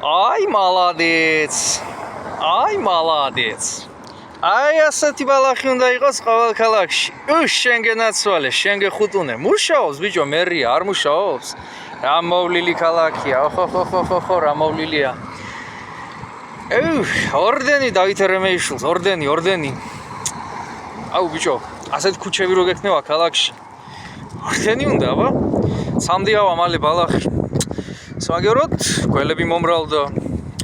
Ay молодец. Ay молодец. Ay ასეთი ბალახი უნდა იყოს ყოველ ქალაქში. შენ გენაცვალე, შენ გეხუტუნე. მუშაობს ბიჭო, მერია არ მუშაობს. რა მოვლილი ქალაქია. ხო, რა მოვლილია. ორდენი დავით ერმეიშვილს, ორდენი. აუ ბიჭო, ასეთ ქუჩები რო გექნება ქალაქში. ორდენი უნდა, აბა. სამდიავა მალე ბალახი. სვაგეროთ, გველები მომრავლდა.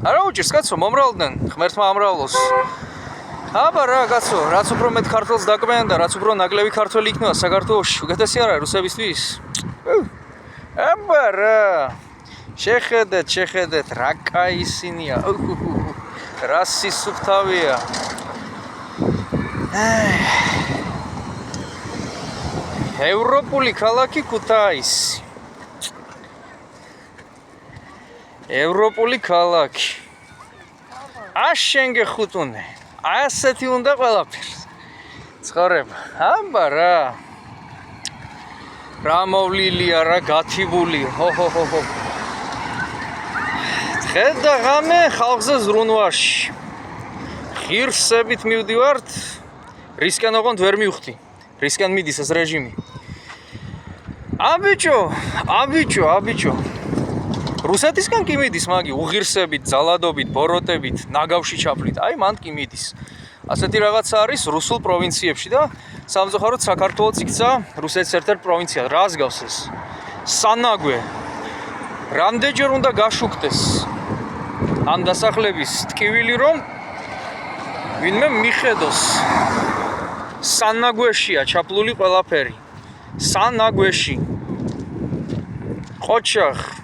არა უჭირს კაცო, მომრავლდნენ, ღმერთმა ამრავლოს. აბა რა კაცო, რაც უფრო მეტ ქართველს დაკმეან და რაც უფრო ნაკლები ქართველი იქნება საქართველოში, უკეთესი არა რუსებისთვის. აბა რა. შეხედეთ, რა კაი ისინია. რა სისუფთავია. ევროპული ქალაქი ქუთაისი. ევროპული ქალაქი. შენ გეხუტუნე. ასეთი უნდა ყველაფერს. ცხოვრება. აბა რა. რა მოვლილია, რა გათიბული. ხო. ხედა ღამე ხალხზე ზრუნვაში. ღირსებით მივდივართ. რისკენ ოღონდ ვერ მივხვდი. რისკენ მიდის ეს რეჟიმი. აბიჭო. რუსეთისგან კი მიდის მაგი უღირსებით, ძალადობით, ბოროტებით, ნაგავში ჩაფლით. აი მან კი მიდის. ასეთი რაღაცა არის რუსულ პროვინციებში და სამწუხაროდ საქართველოს იქცა რუსეთის ერთ-ერთ პროვინცია. რას გავს ეს? სანაგვე. რამდენჯერ უნდა გაშუქდეს ამ დასახლების ტკივილი რომ ვინმე მიხედოს. სანაგვეშია ჩაფლული ყველაფერი. სანაგვეში. ყოჩახ